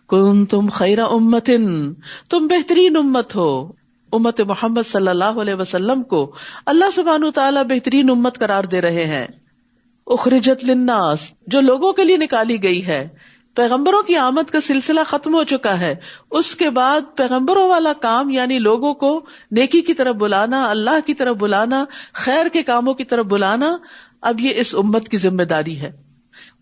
کنتم خیر امتن، تم بہترین امت ہو. امت محمد صلی اللہ علیہ وسلم کو اللہ سبحانہ وتعالی بہترین امت قرار دے رہے ہیں. اخرجت للناس، جو لوگوں کے لیے نکالی گئی ہے. پیغمبروں کی آمد کا سلسلہ ختم ہو چکا ہے. اس کے بعد پیغمبروں والا کام یعنی لوگوں کو نیکی کی طرف بلانا، اللہ کی طرف بلانا، خیر کے کاموں کی طرف بلانا، اب یہ اس امت کی ذمہ داری ہے.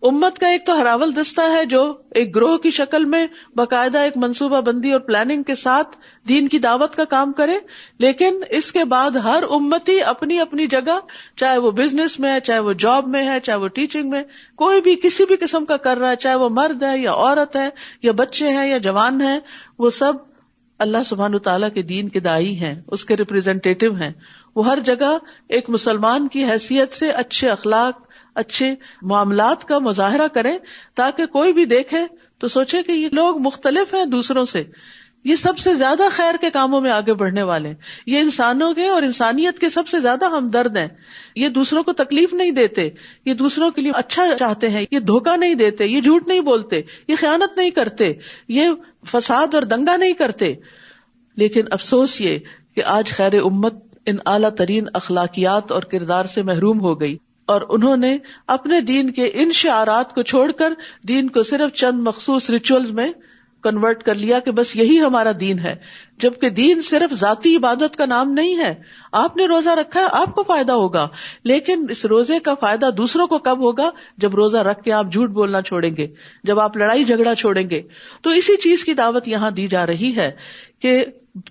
امت کا ایک تو ہراول دستہ ہے جو ایک گروہ کی شکل میں باقاعدہ ایک منصوبہ بندی اور پلاننگ کے ساتھ دین کی دعوت کا کام کرے، لیکن اس کے بعد ہر امتی اپنی اپنی جگہ، چاہے وہ بزنس میں ہے، چاہے وہ جاب میں ہے، چاہے وہ ٹیچنگ میں، کوئی بھی کسی بھی قسم کا کر رہا ہے، چاہے وہ مرد ہے یا عورت ہے یا بچے ہیں یا جوان ہیں، وہ سب اللہ سبحانہ وتعالیٰ کے دین کے داعی ہیں، اس کے ریپرزینٹیٹیو ہیں. وہ ہر جگہ ایک مسلمان کی حیثیت سے اچھے اخلاق، اچھے معاملات کا مظاہرہ کریں، تاکہ کوئی بھی دیکھے تو سوچے کہ یہ لوگ مختلف ہیں دوسروں سے، یہ سب سے زیادہ خیر کے کاموں میں آگے بڑھنے والے ہیں، یہ انسانوں کے اور انسانیت کے سب سے زیادہ ہمدرد ہیں، یہ دوسروں کو تکلیف نہیں دیتے، یہ دوسروں کے لیے اچھا چاہتے ہیں، یہ دھوکہ نہیں دیتے، یہ جھوٹ نہیں بولتے، یہ خیانت نہیں کرتے، یہ فساد اور دنگا نہیں کرتے. لیکن افسوس یہ کہ آج خیر امت ان اعلیٰ ترین اخلاقیات اور کردار سے محروم ہو گئی، اور انہوں نے اپنے دین کے ان شعارات کو چھوڑ کر دین کو صرف چند مخصوص ریچولز میں کنورٹ کر لیا کہ بس یہی ہمارا دین ہے، جبکہ دین صرف ذاتی عبادت کا نام نہیں ہے. آپ نے روزہ رکھا ہے، آپ کو فائدہ ہوگا، لیکن اس روزے کا فائدہ دوسروں کو کب ہوگا؟ جب روزہ رکھ کے آپ جھوٹ بولنا چھوڑیں گے، جب آپ لڑائی جھگڑا چھوڑیں گے. تو اسی چیز کی دعوت یہاں دی جا رہی ہے کہ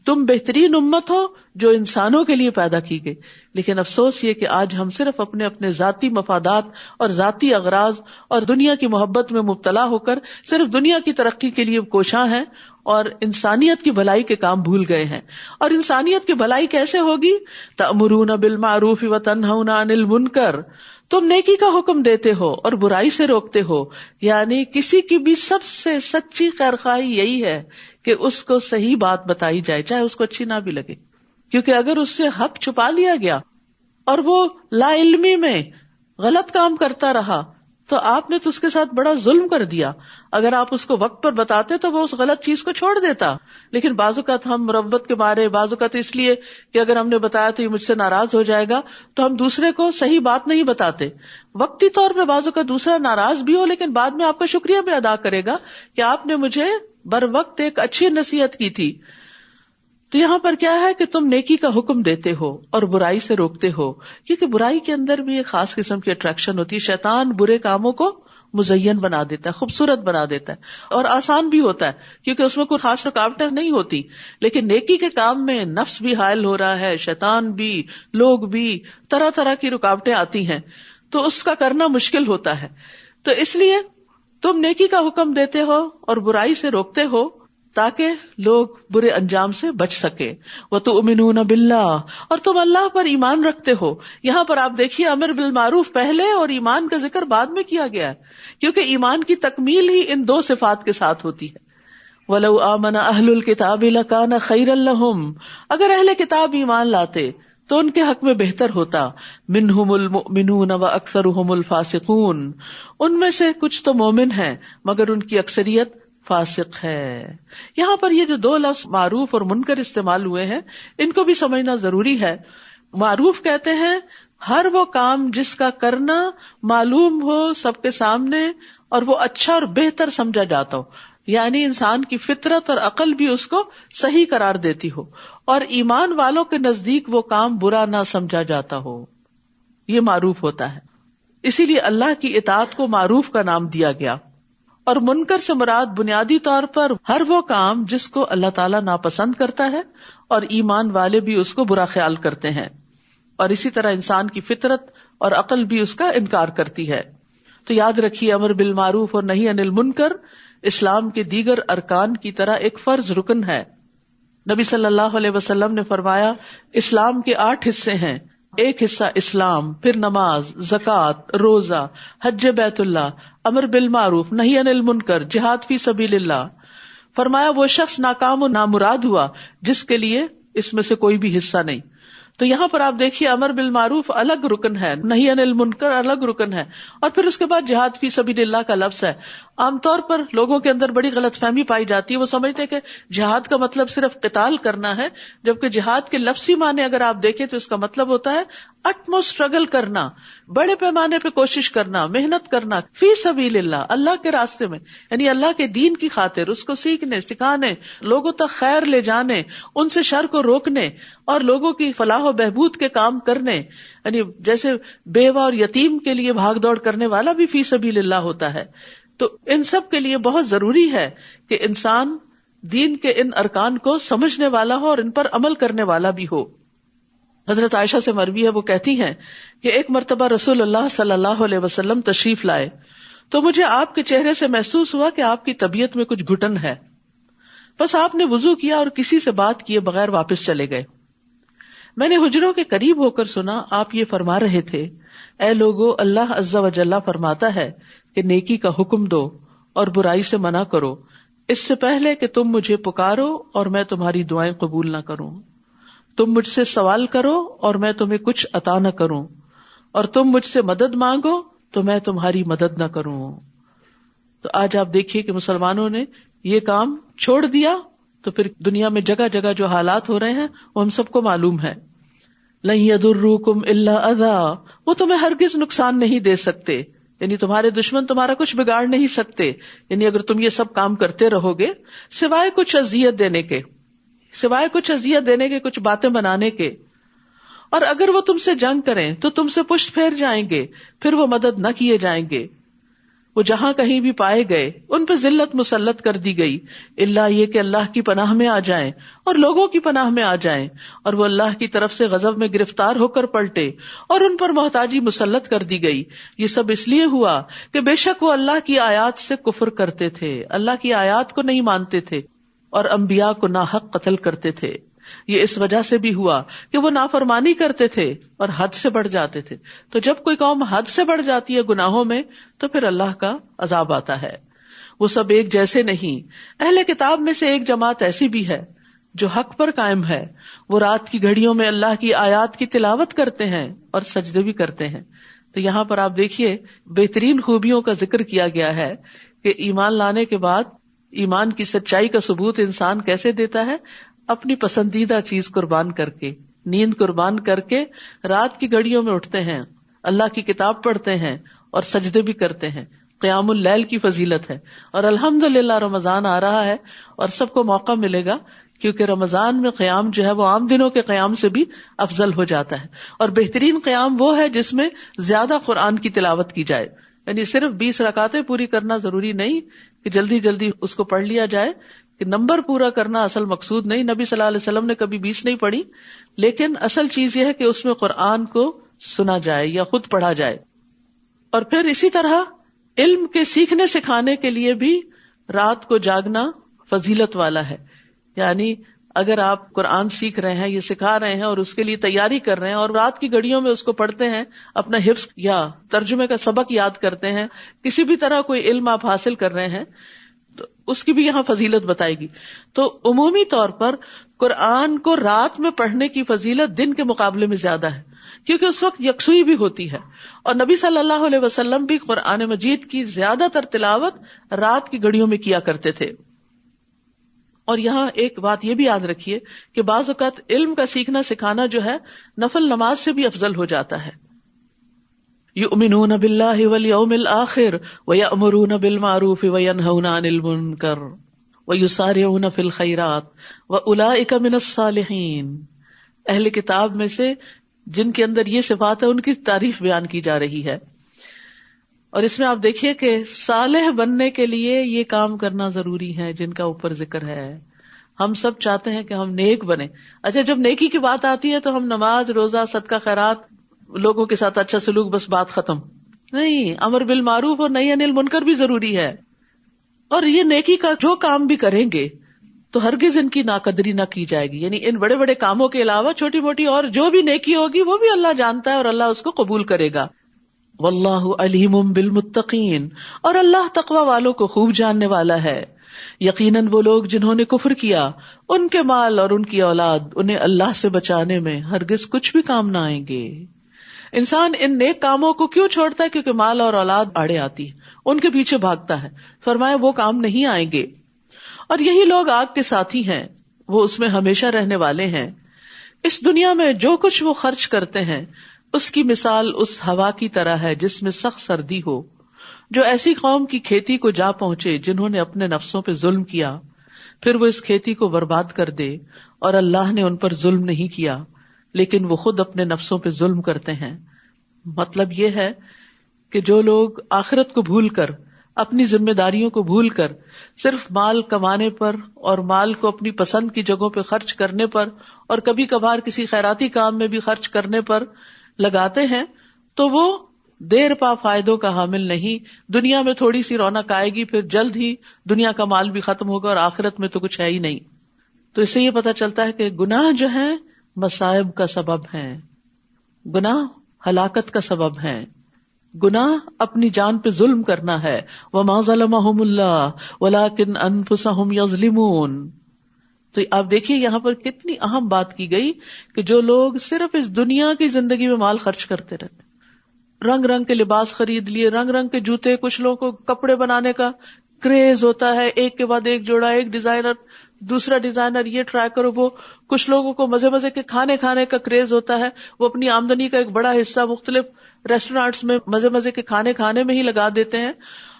تم بہترین امت ہو جو انسانوں کے لیے پیدا کی گئی. لیکن افسوس یہ کہ آج ہم صرف اپنے اپنے ذاتی مفادات اور ذاتی اغراض اور دنیا کی محبت میں مبتلا ہو کر صرف دنیا کی ترقی کے لیے کوشاں ہیں اور انسانیت کی بھلائی کے کام بھول گئے ہیں. اور انسانیت کی بھلائی کیسے ہوگی؟ تأمرون بالمعروف وتنہون عن المنکر، تم نیکی کا حکم دیتے ہو اور برائی سے روکتے ہو. یعنی کسی کی بھی سب سے سچی خیرخواہی یہی ہے کہ اس کو صحیح بات بتائی جائے، چاہے اس کو اچھی نہ بھی لگے، کیونکہ اگر اس سے حق چھپا لیا گیا اور وہ لا علمی میں غلط کام کرتا رہا تو آپ نے تو اس کے ساتھ بڑا ظلم کر دیا. اگر آپ اس کو وقت پر بتاتے تو وہ اس غلط چیز کو چھوڑ دیتا. لیکن بعض اوقات ہم مربت کے مارے، بعض اوقات اس لیے کہ اگر ہم نے بتایا تو یہ مجھ سے ناراض ہو جائے گا، تو ہم دوسرے کو صحیح بات نہیں بتاتے. وقتی طور پہ بعض اوقات دوسرا ناراض بھی ہو، لیکن بعد میں آپ کا شکریہ بھی ادا کرے گا کہ آپ نے مجھے بر وقت ایک اچھی نصیحت کی تھی. تو یہاں پر کیا ہے کہ تم نیکی کا حکم دیتے ہو اور برائی سے روکتے ہو، کیونکہ برائی کے اندر بھی ایک خاص قسم کی اٹریکشن ہوتی ہے. شیطان برے کاموں کو مزین بنا دیتا ہے، خوبصورت بنا دیتا ہے اور آسان بھی ہوتا ہے، کیونکہ اس میں کوئی خاص رکاوٹیں نہیں ہوتی. لیکن نیکی کے کام میں نفس بھی حائل ہو رہا ہے، شیطان بھی، لوگ بھی، طرح طرح کی رکاوٹیں آتی ہیں، تو اس کا کرنا مشکل ہوتا ہے. تو اس لیے تم نیکی کا حکم دیتے ہو اور برائی سے روکتے ہو تاکہ لوگ برے انجام سے بچ سکے. وَتُؤْمِنُونَ بِاللَّهِ، اور تم اللہ پر ایمان رکھتے ہو. یہاں پر آپ دیکھیے امر بالمعروف پہلے اور ایمان کا ذکر بعد میں کیا گیا ہے، کیونکہ ایمان کی تکمیل ہی ان دو صفات کے ساتھ ہوتی ہے. وَلَوْ آمَنَ أَهْلُ الْكِتَابِ لَكَانَ خَيْرًا لَهُمْ، اگر اہل کتاب ایمان لاتے تو ان کے حق میں بہتر ہوتا. منہم المؤمنون وَأَكْثَرُهُمُ الْفَاسِقُونَ، ان میں سے کچھ تو مومن ہیں مگر ان کی اکثریت فاسق ہے. یہاں پر یہ جو دو لفظ معروف اور منکر استعمال ہوئے ہیں ان کو بھی سمجھنا ضروری ہے. معروف کہتے ہیں ہر وہ کام جس کا کرنا معلوم ہو سب کے سامنے اور وہ اچھا اور بہتر سمجھا جاتا ہو، یعنی انسان کی فطرت اور عقل بھی اس کو صحیح قرار دیتی ہو، اور ایمان والوں کے نزدیک وہ کام برا نہ سمجھا جاتا ہو. یہ معروف ہوتا ہے. اسی لیے اللہ کی اطاعت کو معروف کا نام دیا گیا. اور منکر سے مراد بنیادی طور پر ہر وہ کام جس کو اللہ تعالیٰ ناپسند کرتا ہے اور ایمان والے بھی اس کو برا خیال کرتے ہیں، اور اسی طرح انسان کی فطرت اور عقل بھی اس کا انکار کرتی ہے. تو یاد رکھیے امر بالمعروف اور نہی عن المنکر اسلام کے دیگر ارکان کی طرح ایک فرض رکن ہے. نبی صلی اللہ علیہ وسلم نے فرمایا اسلام کے 8 حصے ہیں. ایک حصہ اسلام، پھر نماز، زکوٰۃ، روزہ، حج بیت اللہ، امر بالمعروف، نہی عن المنکر، جہاد فی سبیل اللہ. فرمایا وہ شخص ناکام و نامراد ہوا جس کے لیے اس میں سے کوئی بھی حصہ نہیں. تو یہاں پر آپ دیکھیے امر بالمعروف الگ رکن ہے، نہی عن المنکر الگ رکن ہے، اور پھر اس کے بعد جہاد فی سبیل اللہ کا لفظ ہے. عام طور پر لوگوں کے اندر بڑی غلط فہمی پائی جاتی ہے، وہ سمجھتے کہ جہاد کا مطلب صرف قتال کرنا ہے، جبکہ جہاد کے لفظی معنی اگر آپ دیکھیں تو اس کا مطلب ہوتا ہے اٹموسٹ اسٹرگل کرنا، بڑے پیمانے پہ کوشش کرنا، محنت کرنا، فی سبیل اللہ، اللہ کے راستے میں، یعنی اللہ کے دین کی خاطر، اس کو سیکھنے سکھانے، لوگوں تک خیر لے جانے، ان سے شر کو روکنے اور لوگوں کی فلاح و بہبود کے کام کرنے، یعنی جیسے بیوہ اور یتیم کے لیے بھاگ دوڑ کرنے والا بھی فی سبیل اللہ ہوتا ہے. تو ان سب کے لیے بہت ضروری ہے کہ انسان دین کے ان ارکان کو سمجھنے والا ہو اور ان پر عمل کرنے والا بھی ہو. حضرت عائشہ سے مروی ہے، وہ کہتی ہیں کہ ایک مرتبہ رسول اللہ صلی اللہ علیہ وسلم تشریف لائے تو مجھے آپ کے چہرے سے محسوس ہوا کہ آپ کی طبیعت میں کچھ گھٹن ہے. بس آپ نے وضو کیا اور کسی سے بات کیے بغیر واپس چلے گئے. میں نے حجروں کے قریب ہو کر سنا آپ یہ فرما رہے تھے، اے لوگو، اللہ عز و جل فرماتا ہے کہ نیکی کا حکم دو اور برائی سے منع کرو، اس سے پہلے کہ تم مجھے پکارو اور میں تمہاری دعائیں قبول نہ کروں. تم مجھ سے سوال کرو اور میں تمہیں کچھ عطا نہ کروں، اور تم مجھ سے مدد مانگو تو میں تمہاری مدد نہ کروں. تو آج آپ دیکھیے کہ مسلمانوں نے یہ کام چھوڑ دیا تو پھر دنیا میں جگہ جگہ جو حالات ہو رہے ہیں وہ ہم سب کو معلوم ہے. لن یضروکم الا اذی، وہ تمہیں ہرگز نقصان نہیں دے سکتے، یعنی تمہارے دشمن تمہارا کچھ بگاڑ نہیں سکتے، یعنی اگر تم یہ سب کام کرتے رہو گے سوائے کچھ اذیت دینے کے، کچھ باتیں بنانے کے. اور اگر وہ تم سے جنگ کریں تو تم سے پشت پھیر جائیں گے، پھر وہ مدد نہ کیے جائیں گے. وہ جہاں کہیں بھی پائے گئے ان پہ ذلت مسلط کر دی گئی، الا یہ کہ اللہ کی پناہ میں آ جائیں اور لوگوں کی پناہ میں آ جائیں، اور وہ اللہ کی طرف سے غضب میں گرفتار ہو کر پلٹے اور ان پر محتاجی مسلط کر دی گئی. یہ سب اس لیے ہوا کہ بے شک وہ اللہ کی آیات سے کفر کرتے تھے، اللہ کی آیات کو نہیں مانتے تھے اور انبیاء کو ناحق قتل کرتے تھے. یہ اس وجہ سے بھی ہوا کہ وہ نافرمانی کرتے تھے اور حد سے بڑھ جاتے تھے. تو جب کوئی قوم حد سے بڑھ جاتی ہے گناہوں میں تو پھر اللہ کا عذاب آتا ہے. وہ سب ایک جیسے نہیں. اہل کتاب میں سے ایک جماعت ایسی بھی ہے جو حق پر قائم ہے، وہ رات کی گھڑیوں میں اللہ کی آیات کی تلاوت کرتے ہیں اور سجدے بھی کرتے ہیں. تو یہاں پر آپ دیکھیے بہترین خوبیوں کا ذکر کیا گیا ہے کہ ایمان لانے کے بعد ایمان کی سچائی کا ثبوت انسان کیسے دیتا ہے، اپنی پسندیدہ چیز قربان کر کے، نیند قربان کر کے رات کی گھڑیوں میں اٹھتے ہیں، اللہ کی کتاب پڑھتے ہیں اور سجدے بھی کرتے ہیں. قیام اللیل کی فضیلت ہے. اور الحمدللہ رمضان آ رہا ہے اور سب کو موقع ملے گا، کیونکہ رمضان میں قیام جو ہے وہ عام دنوں کے قیام سے بھی افضل ہو جاتا ہے. اور بہترین قیام وہ ہے جس میں زیادہ قرآن کی تلاوت کی جائے. یعنی صرف 20 رکعتیں پوری کرنا ضروری نہیں کہ جلدی جلدی اس کو پڑھ لیا جائے، کہ نمبر پورا کرنا اصل مقصود نہیں. نبی صلی اللہ علیہ وسلم نے کبھی 20 نہیں پڑھی، لیکن اصل چیز یہ ہے کہ اس میں قرآن کو سنا جائے یا خود پڑھا جائے. اور پھر اسی طرح علم کے سیکھنے سکھانے کے لیے بھی رات کو جاگنا فضیلت والا ہے. یعنی اگر آپ قرآن سیکھ رہے ہیں، یہ سکھا رہے ہیں اور اس کے لیے تیاری کر رہے ہیں اور رات کی گھڑیوں میں اس کو پڑھتے ہیں، اپنا حفظ یا ترجمے کا سبق یاد کرتے ہیں، کسی بھی طرح کوئی علم آپ حاصل کر رہے ہیں، تو اس کی بھی یہاں فضیلت بتائے گی. تو عمومی طور پر قرآن کو رات میں پڑھنے کی فضیلت دن کے مقابلے میں زیادہ ہے، کیونکہ اس وقت یکسوئی بھی ہوتی ہے. اور نبی صلی اللہ علیہ وسلم بھی قرآن مجید کی زیادہ تر تلاوت رات کی گھڑیوں میں کیا کرتے تھے. اور یہاں ایک بات یہ بھی یاد رکھیے کہ بعض اوقات علم کا سیکھنا سکھانا جو ہے نفل نماز سے بھی افضل ہو جاتا ہے. یؤمنون باللہ والیوم الآخر ویأمرون بالمعروف وینہون عن المنکر ویسارعون فی الخیرات واولئک من الصالحین. اہل کتاب میں سے جن کے اندر یہ صفات ہے ان کی تعریف بیان کی جا رہی ہے. اور اس میں آپ دیکھیے کہ صالح بننے کے لیے یہ کام کرنا ضروری ہے جن کا اوپر ذکر ہے. ہم سب چاہتے ہیں کہ ہم نیک بنیں. اچھا، جب نیکی کی بات آتی ہے تو ہم نماز، روزہ، صدقہ خیرات، لوگوں کے ساتھ اچھا سلوک، بس بات ختم نہیں. امر بالمعروف اور نہی عن المنکر بھی ضروری ہے. اور یہ نیکی کا جو کام بھی کریں گے تو ہرگز ان کی ناقدری نہ کی جائے گی. یعنی ان بڑے بڑے کاموں کے علاوہ چھوٹی موٹی اور جو بھی نیکی ہوگی وہ بھی اللہ جانتا ہے اور اللہ اس کو قبول کرے گا. واللہ علیم بالمتقین، اور اللہ تقوی والوں کو خوب جاننے والا ہے. یقیناً وہ لوگ جنہوں نے کفر کیا، ان کے مال اور ان کی اولاد انہیں اللہ سے بچانے میں ہرگز کچھ بھی کام نہ آئیں گے. انسان ان نیک کاموں کو کیوں چھوڑتا ہے؟ کیونکہ مال اور اولاد آڑے آتی ہے، ان کے پیچھے بھاگتا ہے. فرمایا وہ کام نہیں آئیں گے. اور یہی لوگ آگ کے ساتھی ہیں، وہ اس میں ہمیشہ رہنے والے ہیں. اس دنیا میں جو کچھ وہ خرچ کرتے ہیں اس کی مثال اس ہوا کی طرح ہے جس میں سخت سردی ہو، جو ایسی قوم کی کھیتی کو جا پہنچے جنہوں نے اپنے نفسوں پہ ظلم کیا، پھر وہ اس کھیتی کو برباد کر دے. اور اللہ نے ان پر ظلم نہیں کیا لیکن وہ خود اپنے نفسوں پہ ظلم کرتے ہیں. مطلب یہ ہے کہ جو لوگ آخرت کو بھول کر، اپنی ذمہ داریوں کو بھول کر صرف مال کمانے پر اور مال کو اپنی پسند کی جگہوں پہ خرچ کرنے پر اور کبھی کبھار کسی خیراتی کام میں بھی خرچ کرنے پر لگاتے ہیں، تو وہ دیر پا فائدوں کا حامل نہیں. دنیا میں تھوڑی سی رونق آئے گی، پھر جلد ہی دنیا کا مال بھی ختم ہوگا اور آخرت میں تو کچھ ہے ہی نہیں. تو اس سے یہ پتہ چلتا ہے کہ گناہ جو ہیں مصائب کا سبب ہیں، گناہ ہلاکت کا سبب ہیں. گناہ اپنی جان پہ ظلم کرنا ہے. وَمَا ظَلَمَهُمُ اللَّهُ وَلَٰكِنْ أَنفُسَهُمْ يَظْلِمُونَ. تو آپ دیکھیے یہاں پر کتنی اہم بات کی گئی کہ جو لوگ صرف اس دنیا کی زندگی میں مال خرچ کرتے رہتے، رنگ رنگ کے لباس خرید لیے، رنگ رنگ کے جوتے، کچھ لوگوں کو کپڑے بنانے کا کریز ہوتا ہے، ایک کے بعد ایک جوڑا، ایک ڈیزائنر دوسرا ڈیزائنر، یہ ٹرائی کرو وہ. کچھ لوگوں کو مزے مزے کے کھانے کا کریز ہوتا ہے، وہ اپنی آمدنی کا ایک بڑا حصہ مختلف ریسٹورینٹس میں مزے مزے کے کھانے میں ہی لگا دیتے ہیں،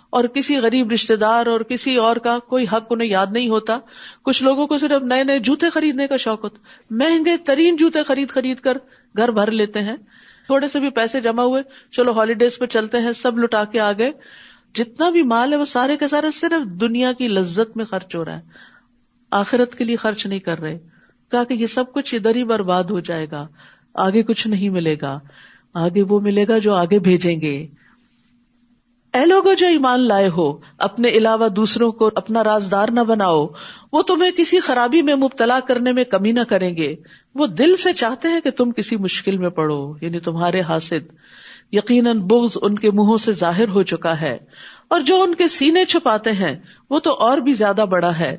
اور کسی غریب رشتے دار اور کسی اور کا کوئی حق انہیں یاد نہیں ہوتا. کچھ لوگوں کو صرف نئے نئے جوتے خریدنے کا شوق ہوتا، مہنگے ترین جوتے خرید کر گھر بھر لیتے ہیں. تھوڑے سے بھی پیسے جمع ہوئے، چلو ہالیڈیز پہ چلتے ہیں، سب لٹا کے آ گئے. جتنا بھی مال ہے وہ سارے کے سارے صرف دنیا کی لذت میں خرچ ہو رہا ہے، آخرت کے لیے خرچ نہیں کر رہے. کہا کہ یہ سب کچھ ادھر ہی برباد ہو جائے گا، آگے کچھ نہیں ملے گا، آگے وہ ملے گا جو آگے بھیجیں گے. اے لوگوں جو ایمان لائے ہو، اپنے علاوہ دوسروں کو اپنا رازدار نہ بناؤ، وہ تمہیں کسی خرابی میں مبتلا کرنے میں کمی نہ کریں گے. وہ دل سے چاہتے ہیں کہ تم کسی مشکل میں پڑو، یعنی تمہارے حاسد. یقیناً بغض ان کے منہوں سے ظاہر ہو چکا ہے، اور جو ان کے سینے چھپاتے ہیں وہ تو اور بھی زیادہ بڑا ہے.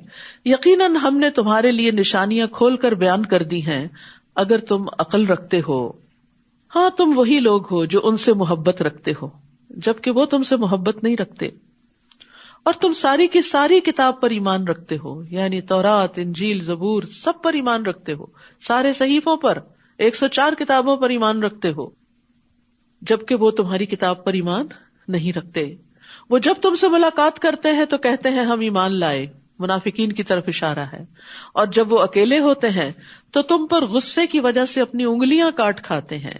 یقیناً ہم نے تمہارے لیے نشانیاں کھول کر بیان کر دی ہیں اگر تم عقل رکھتے ہو. ہاں تم وہی لوگ ہو جو ان سے محبت رکھتے ہو جبکہ وہ تم سے محبت نہیں رکھتے، اور تم ساری کی ساری کتاب پر ایمان رکھتے ہو، یعنی تورات، انجیل، زبور، سب پر ایمان رکھتے ہو، سارے صحیفوں پر، 104 کتابوں پر ایمان رکھتے ہو، جبکہ وہ تمہاری کتاب پر ایمان نہیں رکھتے. وہ جب تم سے ملاقات کرتے ہیں تو کہتے ہیں ہم ایمان لائے، منافقین کی طرف اشارہ ہے، اور جب وہ اکیلے ہوتے ہیں تو تم پر غصے کی وجہ سے اپنی انگلیاں کاٹ کھاتے ہیں.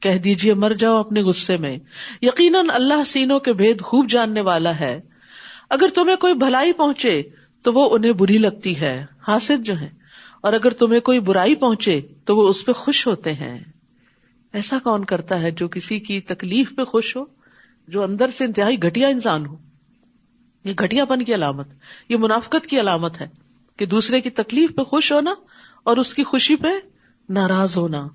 کہہ دیجئے مر جاؤ اپنے غصے میں، یقیناً اللہ سینوں کے بھید خوب جاننے والا ہے. اگر تمہیں کوئی بھلائی پہنچے تو وہ انہیں بری لگتی ہے، حاسد جو ہیں، اور اگر تمہیں کوئی برائی پہنچے تو وہ اس پہ خوش ہوتے ہیں. ایسا کون کرتا ہے جو کسی کی تکلیف پہ خوش ہو، جو اندر سے انتہائی گھٹیا انسان ہو؟ یہ گھٹیا پن کی علامت، یہ منافقت کی علامت ہے کہ دوسرے کی تکلیف پہ خوش ہونا اور اس کی خوشی پہ ناراض ہونا.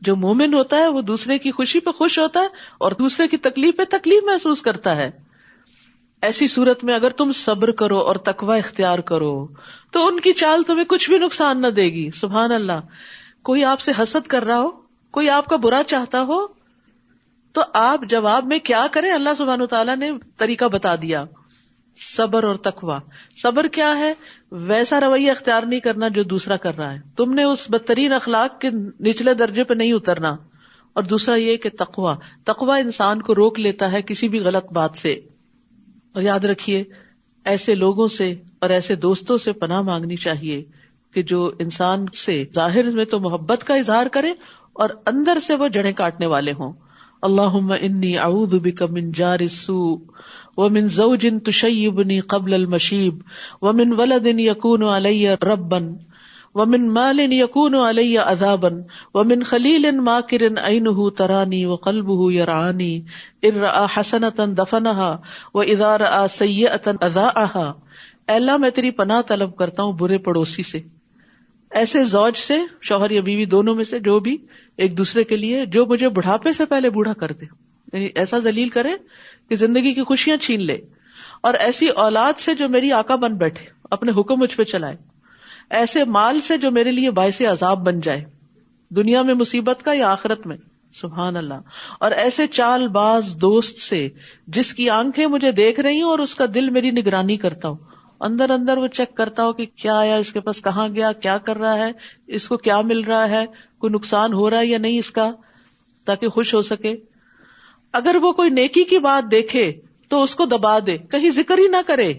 جو مومن ہوتا ہے وہ دوسرے کی خوشی پہ خوش ہوتا ہے اور دوسرے کی تکلیف پہ تکلیف محسوس کرتا ہے. ایسی صورت میں اگر تم صبر کرو اور تقوی اختیار کرو تو ان کی چال تمہیں کچھ بھی نقصان نہ دے گی. سبحان اللہ. کوئی آپ سے حسد کر رہا ہو، کوئی آپ کا برا چاہتا ہو، تو آپ جواب میں کیا کریں؟ اللہ سبحانہ وتعالیٰ نے طریقہ بتا دیا، صبر اور تقوی. صبر کیا ہے؟ ویسا رویہ اختیار نہیں کرنا جو دوسرا کر رہا ہے، تم نے اس بدترین اخلاق کے نچلے درجے پہ نہیں اترنا. اور دوسرا یہ کہ تقوی انسان کو روک لیتا ہے کسی بھی غلط بات سے. اور یاد رکھیے ایسے لوگوں سے اور ایسے دوستوں سے پناہ مانگنی چاہیے کہ جو انسان سے ظاہر میں تو محبت کا اظہار کرے اور اندر سے وہ جڑیں کاٹنے والے ہوں. اللہم انی اعوذ بک من جار السوء ومن زوج تشیبنی قبل المشیب ومن ولد یکون علی ربا ومن مال یکون علی عذابا ومن خلیل ماکر عینہ ترانی وقلبہ یرعانی ان رأى حسنة دفنها واذا رأى سیئة اذاعها. اے اللہ میں تیری پناہ طلب کرتا ہوں برے پڑوسی سے، ایسے زوج سے، شوہر یا بیوی دونوں میں سے جو بھی ایک دوسرے کے لیے، جو مجھے بڑھاپے سے پہلے بوڑھا کر دے، یعنی ایسا ذلیل کرے کہ زندگی کی خوشیاں چھین لے، اور ایسی اولاد سے جو میری آقا بن بیٹھے، اپنے حکم مجھ پہ چلائے، ایسے مال سے جو میرے لیے باعث عذاب بن جائے، دنیا میں مصیبت کا یا آخرت میں. سبحان اللہ. اور ایسے چال باز دوست سے جس کی آنکھیں مجھے دیکھ رہی ہوں اور اس کا دل میری نگرانی کرتا ہو, اندر اندر وہ چیک کرتا ہو کہ کیا آیا, اس کے پاس کہاں گیا, کیا کر رہا ہے, اس کو کیا مل رہا ہے, کوئی نقصان ہو رہا ہے یا نہیں اس کا, تاکہ خوش ہو سکے. اگر وہ کوئی نیکی کی بات دیکھے تو اس کو دبا دے, کہیں ذکر ہی نہ کرے,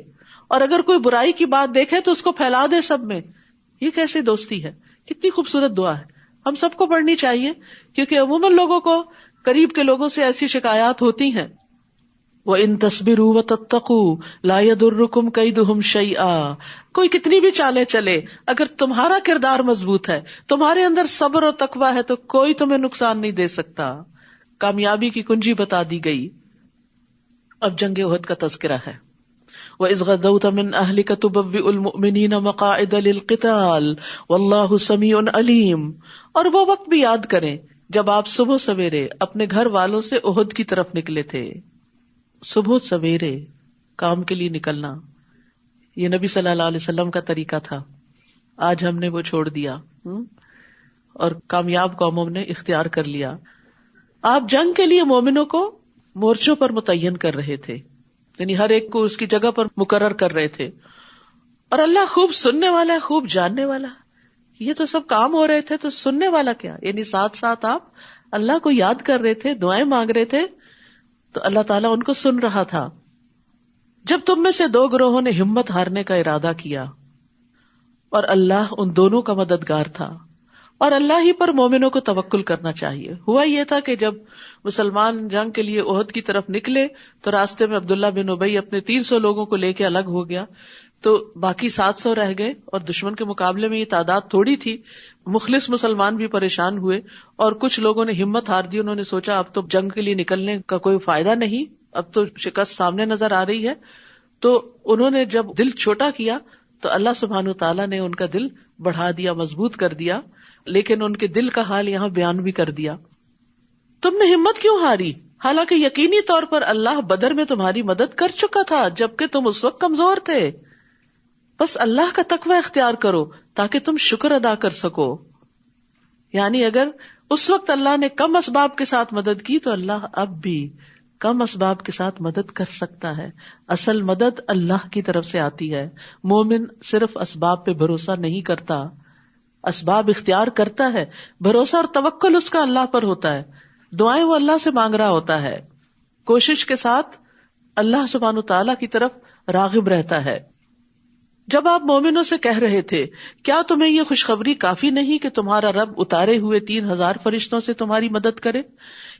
اور اگر کوئی برائی کی بات دیکھے تو اس کو پھیلا دے سب میں. یہ کیسی دوستی ہے؟ کتنی خوبصورت دعا ہے, ہم سب کو پڑھنی چاہیے, کیونکہ عموماً لوگوں کو قریب کے لوگوں سے ایسی شکایات ہوتی ہیں. وَإِن تَصْبِرُوا وَتَتَّقُوا لَا يَضُرُّكُمْ كَيْدُهُمْ شَيْئًا. کوئی کتنی بھی چالیں چلے, اگر تمہارا کردار مضبوط ہے, تمہارے اندر صبر اور تقویٰ ہے, تو کوئی تمہیں نقصان نہیں دے سکتا. کامیابی کی کنجی بتا دی گئی. اب جنگ احد کا تذکرہ ہے. وَإِذْ غَدَوْتَ مِنْ أَهْلِكَ تُبَوِّئُ الْمُؤْمِنِينَ مَقَاعِدَ لِلْقِتَالِ وَاللَّهُ سَمِيعٌ عَلِيمٌ. اور وہ وقت بھی یاد کریں جب آپ صبح سویرے اپنے گھر والوں سے احد کی طرف نکلے تھے. صبح سویرے کام کے لیے نکلنا یہ نبی صلی اللہ علیہ وسلم کا طریقہ تھا. آج ہم نے وہ چھوڑ دیا اور کامیاب قوموں نے اختیار کر لیا. آپ جنگ کے لیے مومنوں کو مورچوں پر متعین کر رہے تھے, یعنی ہر ایک کو اس کی جگہ پر مقرر کر رہے تھے. اور اللہ خوب سننے والا ہے, خوب جاننے والا ہے. یہ تو سب کام ہو رہے تھے, تو سننے والا کیا, یعنی ساتھ ساتھ آپ اللہ کو یاد کر رہے تھے, دعائیں مانگ رہے تھے, تو اللہ تعالیٰ ان کو سن رہا تھا. جب تم میں سے 2 گروہوں نے ہمت ہارنے کا ارادہ کیا اور اللہ ان دونوں کا مددگار تھا, اور اللہ ہی پر مومنوں کو توکل کرنا چاہیے. ہوا یہ تھا کہ جب مسلمان جنگ کے لیے احد کی طرف نکلے تو راستے میں عبداللہ بن ابی اپنے 300 لوگوں کو لے کے الگ ہو گیا, تو باقی 700 رہ گئے, اور دشمن کے مقابلے میں یہ تعداد تھوڑی تھی. مخلص مسلمان بھی پریشان ہوئے, اور کچھ لوگوں نے ہمت ہار دی. انہوں نے سوچا اب تو جنگ کے لیے نکلنے کا کوئی فائدہ نہیں, اب تو شکست سامنے نظر آ رہی ہے. تو انہوں نے جب دل چھوٹا کیا تو اللہ سبحانہ وتعالیٰ نے ان کا دل بڑھا دیا, مضبوط کر دیا. لیکن ان کے دل کا حال یہاں بیان بھی کر دیا. تم نے ہمت کیوں ہاری, حالانکہ یقینی طور پر اللہ بدر میں تمہاری مدد کر چکا تھا جبکہ تم اس وقت کمزور تھے. بس اللہ کا تقوی اختیار کرو تاکہ تم شکر ادا کر سکو. یعنی اگر اس وقت اللہ نے کم اسباب کے ساتھ مدد کی تو اللہ اب بھی کم اسباب کے ساتھ مدد کر سکتا ہے. اصل مدد اللہ کی طرف سے آتی ہے. مومن صرف اسباب پہ بھروسہ نہیں کرتا, اسباب اختیار کرتا ہے. بھروسہ اور توکل اس کا اللہ پر ہوتا ہے. دعائیں وہ اللہ سے مانگ رہا ہوتا ہے, کوشش کے ساتھ اللہ سبحانہ تعالیٰ کی طرف راغب رہتا ہے. جب آپ مومنوں سے کہہ رہے تھے کیا تمہیں یہ خوشخبری کافی نہیں کہ تمہارا رب اتارے ہوئے 3000 فرشتوں سے تمہاری مدد کرے؟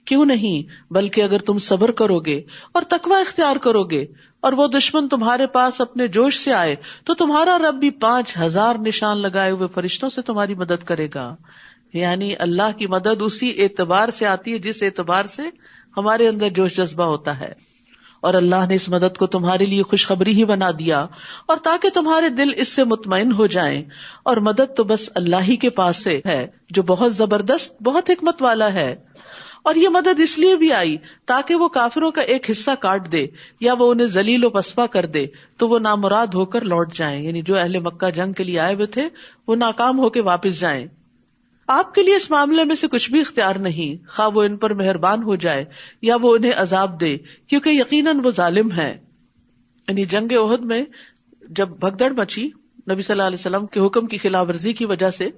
کیوں نہیں, بلکہ اگر تم صبر کرو گے اور تقوی اختیار کرو گے اور وہ دشمن تمہارے پاس اپنے جوش سے آئے تو تمہارا رب بھی 5000 نشان لگائے ہوئے فرشتوں سے تمہاری مدد کرے گا. یعنی اللہ کی مدد اسی اعتبار سے آتی ہے جس اعتبار سے ہمارے اندر جوش جذبہ ہوتا ہے. اور اللہ نے اس مدد کو تمہارے لیے خوشخبری ہی بنا دیا, اور تاکہ تمہارے دل اس سے مطمئن ہو جائیں. اور مدد تو بس اللہ ہی کے پاس سے ہے جو بہت زبردست, بہت حکمت والا ہے. اور یہ مدد اس لیے بھی آئی تاکہ وہ کافروں کا ایک حصہ کاٹ دے یا وہ انہیں ذلیل و پسپا کر دے تو وہ نامراد ہو کر لوٹ جائیں. یعنی جو اہل مکہ جنگ کے لیے آئے ہوئے تھے وہ ناکام ہو کے واپس جائیں. آپ کے لیے اس معاملے میں سے کچھ بھی اختیار نہیں, خواہ وہ ان پر مہربان ہو جائے یا وہ انہیں عذاب دے, کیونکہ یقیناً وہ ظالم ہے. یعنی جنگ احد میں جب بھگدڑ مچی نبی صلی اللہ علیہ وسلم کے حکم کی خلاف ورزی کی وجہ سے,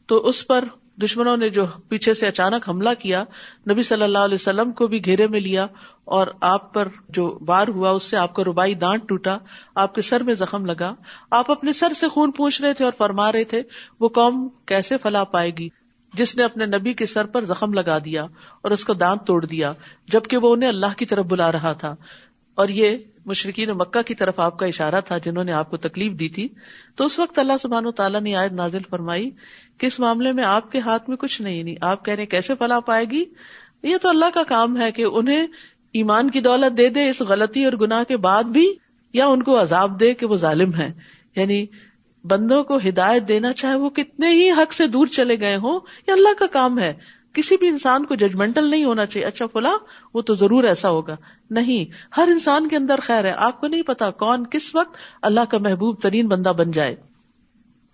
تو اس پر دشمنوں نے جو پیچھے سے اچانک حملہ کیا, نبی صلی اللہ علیہ وسلم کو بھی گھیرے میں لیا, اور آپ پر جو وار ہوا اس سے آپ کا رباعی دانت ٹوٹا, آپ کے سر میں زخم لگا. آپ اپنے سر سے خون پوچھ رہے تھے اور فرما رہے تھے وہ قوم کیسے فلاح پائے گی جس نے اپنے نبی کے سر پر زخم لگا دیا اور اس کا دانت توڑ دیا, جبکہ وہ انہیں اللہ کی طرف بلا رہا تھا. اور یہ مشرکین مکہ کی طرف آپ کا اشارہ تھا جنہوں نے آپ کو تکلیف دی تھی. تو اس وقت اللہ سبحانہ و تعالیٰ نے آیت نازل فرمائی کہ اس معاملے میں آپ کے ہاتھ میں کچھ نہیں. آپ کہہ رہے کیسے فلاح پائے گی, یہ تو اللہ کا کام ہے کہ انہیں ایمان کی دولت دے دے اس غلطی اور گناہ کے بعد بھی, یا ان کو عذاب دے کہ وہ ظالم ہیں. یعنی بندوں کو ہدایت دینا چاہے وہ کتنے ہی حق سے دور چلے گئے ہوں, یہ اللہ کا کام ہے. کسی بھی انسان کو ججمنٹل نہیں ہونا چاہیے, اچھا فلاں وہ تو ضرور ایسا ہوگا. نہیں, ہر انسان کے اندر خیر ہے. آپ کو نہیں پتا کون کس وقت اللہ کا محبوب ترین بندہ بن جائے.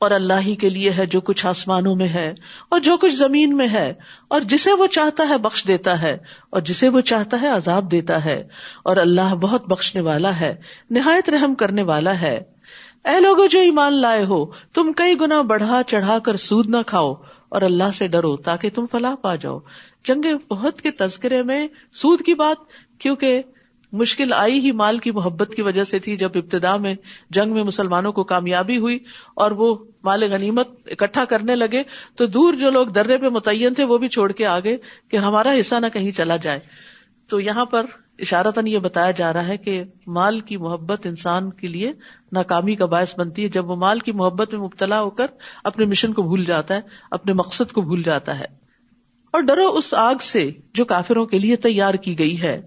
اور اللہ ہی کے لیے ہے جو کچھ آسمانوں میں ہے اور جو کچھ زمین میں ہے، اور جسے وہ چاہتا ہے بخش دیتا ہے اور جسے وہ چاہتا ہے عذاب دیتا ہے، اور اللہ بہت بخشنے والا ہے، نہایت رحم کرنے والا ہے۔ اے لوگو جو ایمان لائے ہو، تم کئی گنا بڑھا چڑھا کر سود نہ کھاؤ اور اللہ سے ڈرو تاکہ تم فلاح پا جاؤ۔ جنگ احد کے تذکرے میں سود کی بات کیونکہ مشکل آئی ہی مال کی محبت کی وجہ سے تھی، جب ابتدا میں جنگ میں مسلمانوں کو کامیابی ہوئی اور وہ مال غنیمت اکٹھا کرنے لگے تو دور جو لوگ درے پہ متعین تھے وہ بھی چھوڑ کے آگے کہ ہمارا حصہ نہ کہیں چلا جائے۔ تو یہاں پر اشارتاً یہ بتایا جا رہا ہے کہ مال کی محبت انسان کے لیے ناکامی کا باعث بنتی ہے جب وہ مال کی محبت میں مبتلا ہو کر اپنے مشن کو بھول جاتا ہے، اپنے مقصد کو بھول جاتا ہے۔ اور ڈرو اس آگ سے جو کافروں کے لیے تیار کی گئی ہے،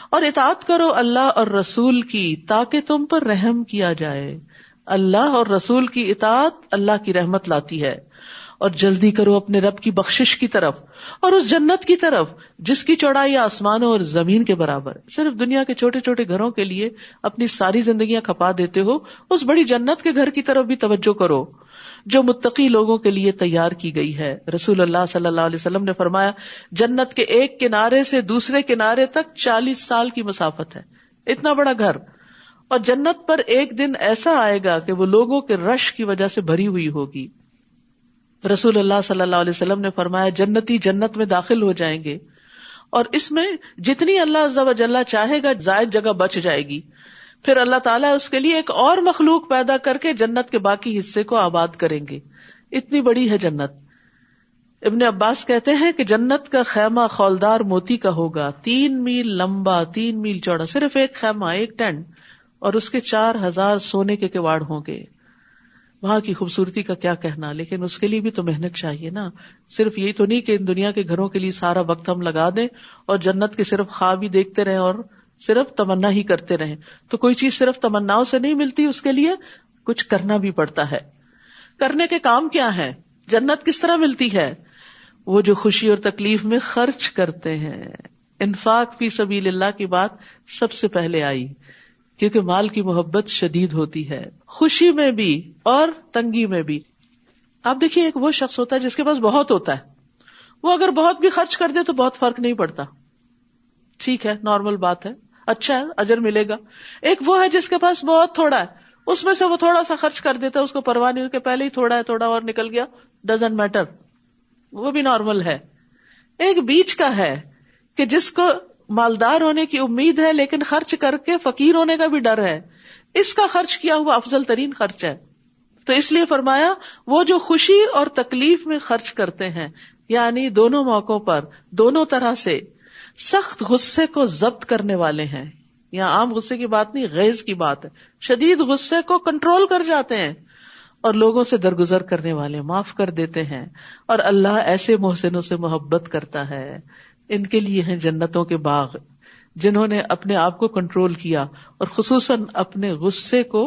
اور اطاعت کرو اللہ اور رسول کی تاکہ تم پر رحم کیا جائے۔ اللہ اور رسول کی اطاعت اللہ کی رحمت لاتی ہے۔ اور جلدی کرو اپنے رب کی بخشش کی طرف اور اس جنت کی طرف جس کی چوڑائی آسمانوں اور زمین کے برابر۔ صرف دنیا کے چھوٹے چھوٹے گھروں کے لیے اپنی ساری زندگیاں کھپا دیتے ہو، اس بڑی جنت کے گھر کی طرف بھی توجہ کرو جو متقی لوگوں کے لیے تیار کی گئی ہے۔ رسول اللہ صلی اللہ علیہ وسلم نے فرمایا، جنت کے ایک کنارے سے دوسرے کنارے تک 40 سال کی مسافت ہے، اتنا بڑا گھر۔ اور جنت پر ایک دن ایسا آئے گا کہ وہ لوگوں کے رش کی وجہ سے بھری ہوئی ہوگی۔ رسول اللہ صلی اللہ علیہ وسلم نے فرمایا، جنتی جنت میں داخل ہو جائیں گے اور اس میں جتنی اللہ عز و جل چاہے گا زائد جگہ بچ جائے گی، پھر اللہ تعالیٰ اس کے لیے ایک اور مخلوق پیدا کر کے جنت کے باقی حصے کو آباد کریں گے۔ اتنی بڑی ہے جنت۔ ابن عباس کہتے ہیں کہ جنت کا خیمہ خولدار موتی کا ہوگا، 3 میل لمبا، 3 میل چوڑا، صرف ایک خیمہ، ایک ٹینٹ، اور اس کے 4000 سونے کے کواڑ ہوں گے۔ وہاں کی خوبصورتی کا کیا کہنا، لیکن اس کے لیے بھی تو محنت چاہیے نا۔ صرف یہی تو نہیں کہ ان دنیا کے گھروں کے لیے سارا وقت ہم لگا دیں اور جنت کے صرف خواب ہی دیکھتے رہیں اور صرف تمنا ہی کرتے رہیں۔ تو کوئی چیز صرف تمناؤں سے نہیں ملتی، اس کے لیے کچھ کرنا بھی پڑتا ہے۔ کرنے کے کام کیا ہیں؟ جنت کس طرح ملتی ہے؟ وہ جو خوشی اور تکلیف میں خرچ کرتے ہیں۔ انفاق فی سبیل اللہ کی بات سب سے پہلے آئی، کیونکہ مال کی محبت شدید ہوتی ہے، خوشی میں بھی اور تنگی میں بھی۔ آپ دیکھیے، ایک وہ شخص ہوتا ہے جس کے پاس بہت ہوتا ہے، وہ اگر بہت بھی خرچ کر دے تو بہت فرق نہیں پڑتا، ٹھیک ہے، نارمل بات ہے، اچھا ہے، اجر ملے گا۔ ایک وہ ہے جس کے پاس بہت تھوڑا ہے، اس میں سے وہ تھوڑا سا خرچ کر دیتا ہے، اس کو پرواہ نہیں، کہ پہلے ہی تھوڑا ہے، تھوڑا اور نکل گیا، ڈزنٹ میٹر، وہ بھی نارمل ہے۔ ایک بیچ کا ہے کہ جس کو مالدار ہونے کی امید ہے لیکن خرچ کر کے فقیر ہونے کا بھی ڈر ہے، اس کا خرچ کیا ہوا افضل ترین خرچ ہے۔ تو اس لیے فرمایا، وہ جو خوشی اور تکلیف میں خرچ کرتے ہیں، یعنی دونوں موقعوں پر، دونوں طرح سے، سخت غصے کو ضبط کرنے والے ہیں۔ یہاں عام غصے کی بات نہیں، غیظ کی بات ہے، شدید غصے کو کنٹرول کر جاتے ہیں، اور لوگوں سے درگزر کرنے والے، معاف کر دیتے ہیں، اور اللہ ایسے محسنوں سے محبت کرتا ہے۔ ان کے لیے ہیں جنتوں کے باغ، جنہوں نے اپنے آپ کو کنٹرول کیا، اور خصوصاً اپنے غصے کو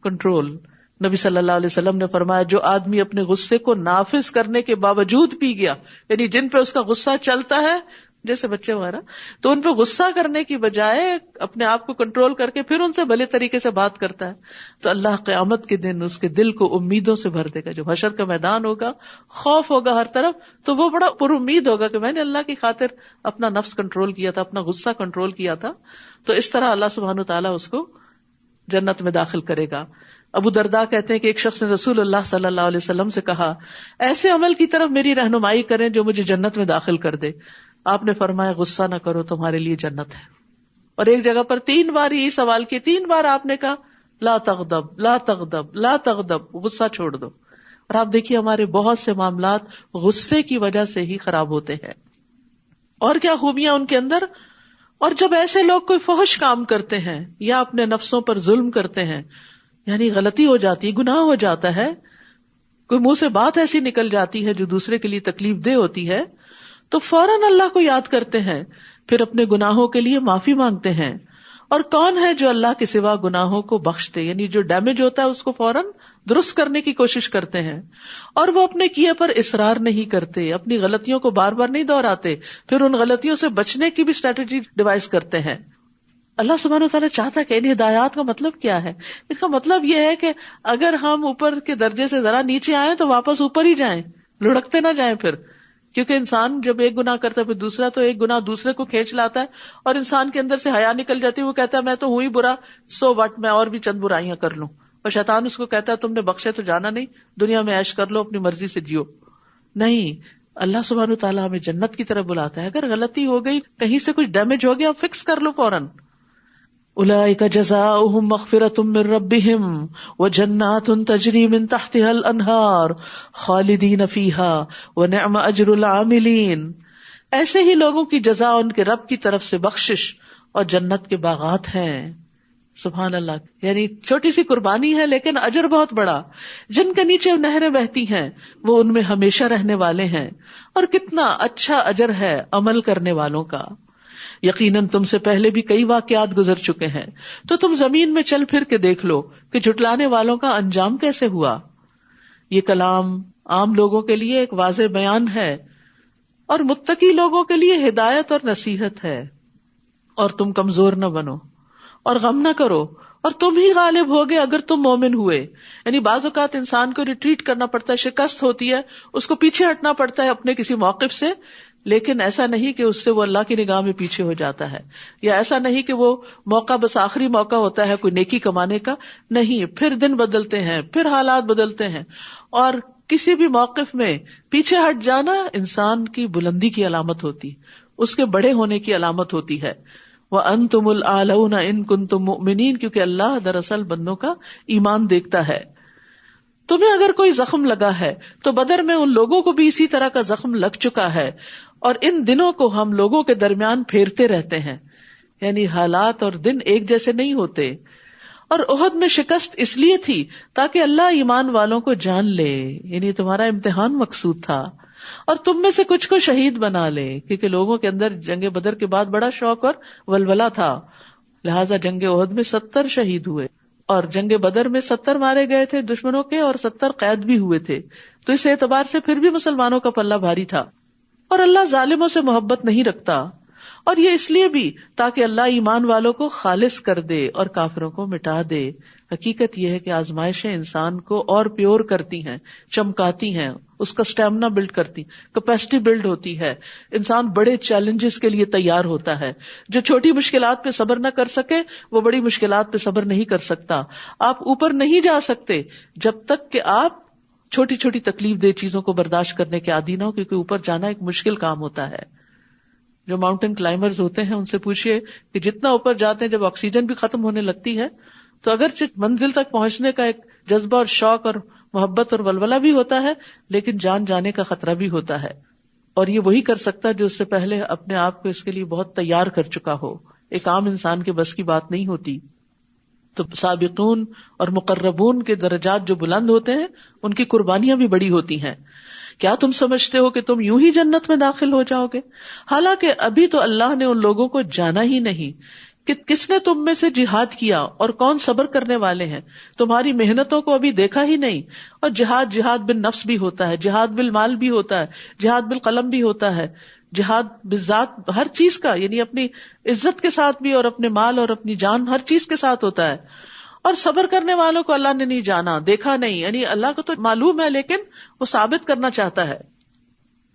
کنٹرول۔ نبی صلی اللہ علیہ وسلم نے فرمایا، جو آدمی اپنے غصے کو نافذ کرنے کے باوجود پی گیا، یعنی جن پہ اس کا غصہ چلتا ہے جیسے بچے وغیرہ، تو ان پہ غصہ کرنے کی بجائے اپنے آپ کو کنٹرول کر کے پھر ان سے بھلے طریقے سے بات کرتا ہے، تو اللہ قیامت کے دن اس کے دل کو امیدوں سے بھر دے گا۔ جو حشر کا میدان ہوگا، خوف ہوگا ہر طرف، تو وہ بڑا پر امید ہوگا کہ میں نے اللہ کی خاطر اپنا نفس کنٹرول کیا تھا، اپنا غصہ کنٹرول کیا تھا۔ تو اس طرح اللہ سبحانہ وتعالیٰ اس کو جنت میں داخل کرے گا۔ ابو درداء کہتے ہیں کہ ایک شخص نے رسول اللہ صلی اللہ علیہ وسلم سے کہا، ایسے عمل کی طرف میری رہنمائی کریں جو مجھے جنت میں داخل کر دے۔ آپ نے فرمایا، غصہ نہ کرو، تمہارے لیے جنت ہے۔ اور ایک جگہ پر 3 بار یہی سوال کیا، 3 بار آپ نے کہا، لا تغضب لا تغضب لا تغضب، غصہ چھوڑ دو۔ اور آپ دیکھیے، ہمارے بہت سے معاملات غصے کی وجہ سے ہی خراب ہوتے ہیں۔ اور کیا خوبیاں ان کے اندر۔ اور جب ایسے لوگ کوئی فحش کام کرتے ہیں یا اپنے نفسوں پر ظلم کرتے ہیں، یعنی غلطی ہو جاتی ہے، گناہ ہو جاتا ہے، کوئی منہ سے بات ایسی نکل جاتی ہے جو دوسرے کے لیے تکلیف دہ ہوتی ہے، تو فوراً اللہ کو یاد کرتے ہیں، پھر اپنے گناہوں کے لیے معافی مانگتے ہیں۔ اور کون ہے جو اللہ کے سوا گناہوں کو بخش دے، یعنی جو ڈیمیج ہوتا ہے اس کو فوراً درست کرنے کی کوشش کرتے ہیں۔ اور وہ اپنے کیے پر اصرار نہیں کرتے، اپنی غلطیوں کو بار بار نہیں دہراتے، پھر ان غلطیوں سے بچنے کی بھی اسٹریٹجی ڈیوائز کرتے ہیں۔ اللہ سبحانہ وتعالیٰ چاہتا ہے کہ ان ہدایات کا مطلب کیا ہے؟ ان کا مطلب یہ ہے کہ اگر ہم اوپر کے درجے سے ذرا نیچے آئیں تو واپس اوپر ہی جائیں، لڑکتے نہ جائیں پھر. کیونکہ انسان جب ایک گناہ کرتا ہے پھر دوسرا، تو ایک گناہ دوسرے کو کھینچ لاتا ہے اور انسان کے اندر سے حیا نکل جاتی ہے. وہ کہتا ہے میں تو ہوں ہی برا، سو وٹ، میں اور بھی چند برائیاں کر لوں. اور شیطان اس کو کہتا ہے تم نے بخشے تو جانا نہیں، دنیا میں عیش کر لو، اپنی مرضی سے جیو. نہیں، اللہ سبحانہ وتعالیٰ ہمیں جنت کی طرف بلاتا ہے. اگر غلطی ہو گئی، کہیں سے کچھ ڈیمیج ہو گیا، فکس کر لو فوراً. اولئک جزاؤہم مغفرۃ من ربہم وجنات تجری من تحتها الانہار خالدین فیہا ونعم اجر العاملین. ایسے ہی لوگوں کی جزا ان کے رب کی طرف سے بخشش اور جنت کے باغات ہیں. سبحان اللہ. یعنی چھوٹی سی قربانی ہے لیکن اجر بہت بڑا. جن کے نیچے نہریں بہتی ہیں وہ ان میں ہمیشہ رہنے والے ہیں. اور کتنا اچھا اجر ہے عمل کرنے والوں کا. یقیناً تم سے پہلے بھی کئی واقعات گزر چکے ہیں، تو تم زمین میں چل پھر کے دیکھ لو کہ جھٹلانے والوں کا انجام کیسے ہوا. یہ کلام عام لوگوں کے لیے ایک واضح بیان ہے اور متقی لوگوں کے لیے ہدایت اور نصیحت ہے. اور تم کمزور نہ بنو اور غم نہ کرو، اور تم ہی غالب ہوگے اگر تم مومن ہوئے. یعنی بعض اوقات انسان کو ریٹریٹ کرنا پڑتا ہے، شکست ہوتی ہے، اس کو پیچھے ہٹنا پڑتا ہے اپنے کسی موقف سے، لیکن ایسا نہیں کہ اس سے وہ اللہ کی نگاہ میں پیچھے ہو جاتا ہے، یا ایسا نہیں کہ وہ موقع بس آخری موقع ہوتا ہے کوئی نیکی کمانے کا. نہیں، پھر دن بدلتے ہیں، پھر حالات بدلتے ہیں، اور کسی بھی موقف میں پیچھے ہٹ جانا انسان کی بلندی کی علامت ہوتی، اس کے بڑے ہونے کی علامت ہوتی ہے. وَأَنْتُمُ الْأَعْلَوْنَ إِن كُنتُم مُؤْمِنِينَ، کیونکہ اللہ دراصل بندوں کا ایمان دیکھتا ہے. تمہیں اگر کوئی زخم لگا ہے تو بدر میں ان لوگوں کو بھی اسی طرح کا زخم لگ چکا ہے، اور ان دنوں کو ہم لوگوں کے درمیان پھیرتے رہتے ہیں. یعنی حالات اور دن ایک جیسے نہیں ہوتے. اور احد میں شکست اس لیے تھی تاکہ اللہ ایمان والوں کو جان لے، یعنی تمہارا امتحان مقصود تھا، اور تم میں سے کچھ کو شہید بنا لے. کیونکہ لوگوں کے اندر جنگ بدر کے بعد بڑا شوق اور ولولہ تھا، لہٰذا جنگ احد میں 70 شہید ہوئے، اور جنگ بدر میں 70 مارے گئے تھے دشمنوں کے، اور 70 قید بھی ہوئے تھے. تو اس اعتبار سے پھر بھی مسلمانوں کا پلہ بھاری تھا. اور اللہ ظالموں سے محبت نہیں رکھتا، اور یہ اس لیے بھی تاکہ اللہ ایمان والوں کو خالص کر دے اور کافروں کو مٹا دے. حقیقت یہ ہے کہ آزمائشیں انسان کو اور پیور کرتی ہیں، چمکاتی ہیں، اس کا سٹیمنا بلڈ کرتی، کیپیسٹی بلڈ ہوتی ہے. انسان بڑے چیلنجز کے لیے تیار ہوتا ہے. جو چھوٹی مشکلات پہ صبر نہ کر سکے وہ بڑی مشکلات پہ صبر نہیں کر سکتا. آپ اوپر نہیں جا سکتے جب تک کہ آپ چھوٹی چھوٹی تکلیف دہ چیزوں کو برداشت کرنے کے عادی نہ ہو، کیونکہ اوپر جانا ایک مشکل کام ہوتا ہے. جو ماؤنٹین کلائمبرز ہوتے ہیں ان سے پوچھئے کہ جتنا اوپر جاتے ہیں جب آکسیجن بھی ختم ہونے لگتی ہے تو اگرچہ منزل تک پہنچنے کا ایک جذبہ اور شوق اور محبت اور ولولہ بھی ہوتا ہے، لیکن جان جانے کا خطرہ بھی ہوتا ہے. اور یہ وہی کر سکتا ہے جو اس سے پہلے اپنے آپ کو اس کے لیے بہت تیار کر چکا ہو. ایک عام انسان کے بس کی بات نہیں ہوتی. تو سابقون اور مقربون کے درجات جو بلند ہوتے ہیں ان کی قربانیاں بھی بڑی ہوتی ہیں. کیا تم سمجھتے ہو کہ تم یوں ہی جنت میں داخل ہو جاؤ گے؟ حالانکہ ابھی تو اللہ نے ان لوگوں کو جانا ہی نہیں کہ کس نے تم میں سے جہاد کیا اور کون صبر کرنے والے ہیں. تمہاری محنتوں کو ابھی دیکھا ہی نہیں. اور جہاد بالنفس بھی ہوتا ہے، جہاد بالمال بھی ہوتا ہے، جہاد بالقلم بھی ہوتا ہے، جہاد بالذات ہر چیز کا، یعنی اپنی عزت کے ساتھ بھی اور اپنے مال اور اپنی جان ہر چیز کے ساتھ ہوتا ہے. اور صبر کرنے والوں کو اللہ نے نہیں جانا، دیکھا نہیں. یعنی اللہ کو تو معلوم ہے لیکن وہ ثابت کرنا چاہتا ہے.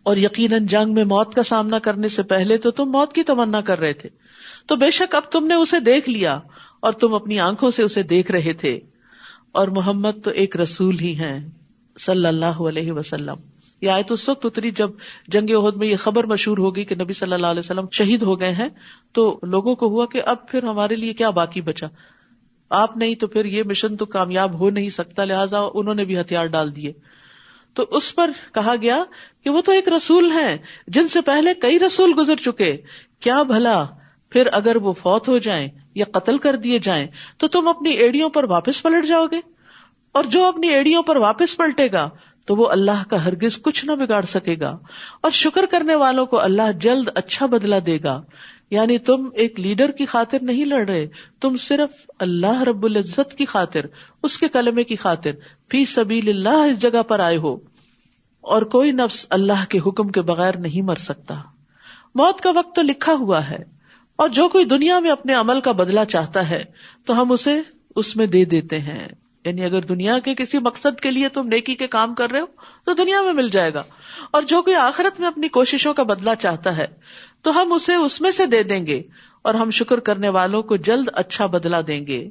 اور یقیناً جنگ میں موت کا سامنا کرنے سے پہلے تو تم موت کی تمنا کر رہے تھے، تو بے شک اب تم نے اسے دیکھ لیا اور تم اپنی آنکھوں سے اسے دیکھ رہے تھے. اور محمد تو ایک رسول ہی ہیں صلی اللہ علیہ وسلم. یہ آیت اس وقت اتری جب جنگ احد میں یہ خبر مشہور ہوگی کہ نبی صلی اللہ علیہ وسلم شہید ہو گئے ہیں. تو لوگوں کو ہوا کہ اب پھر ہمارے لیے کیا باقی بچا، آپ نہیں تو پھر یہ مشن تو کامیاب ہو نہیں سکتا. لہٰذا انہوں نے بھی ہتھیار ڈال دیے. تو اس پر کہا گیا کہ وہ تو ایک رسول ہیں جن سے پہلے کئی رسول گزر چکے، کیا بھلا پھر اگر وہ فوت ہو جائیں یا قتل کر دیے جائیں تو تم اپنی ایڑیوں پر واپس پلٹ جاؤ گے. اور جو اپنی ایڑیوں پر واپس پلٹے گا تو وہ اللہ کا ہرگز کچھ نہ بگاڑ سکے گا. اور شکر کرنے والوں کو اللہ جلد اچھا بدلہ دے گا. یعنی تم ایک لیڈر کی خاطر نہیں لڑ رہے، تم صرف اللہ رب العزت کی خاطر، اس کے کلمے کی خاطر فی سبیل اللہ اس جگہ پر آئے ہو. اور کوئی نفس اللہ کے حکم کے بغیر نہیں مر سکتا. موت کا وقت تو لکھا ہوا ہے، اور جو کوئی دنیا میں اپنے عمل کا بدلہ چاہتا ہے تو ہم اسے اس میں دے دیتے ہیں. یعنی اگر دنیا کے کسی مقصد کے لیے تم نیکی کے کام کر رہے ہو تو دنیا میں مل جائے گا، اور جو کوئی آخرت میں اپنی کوششوں کا بدلہ چاہتا ہے تو ہم اسے اس میں سے دے دیں گے، اور ہم شکر کرنے والوں کو جلد اچھا بدلہ دیں گے.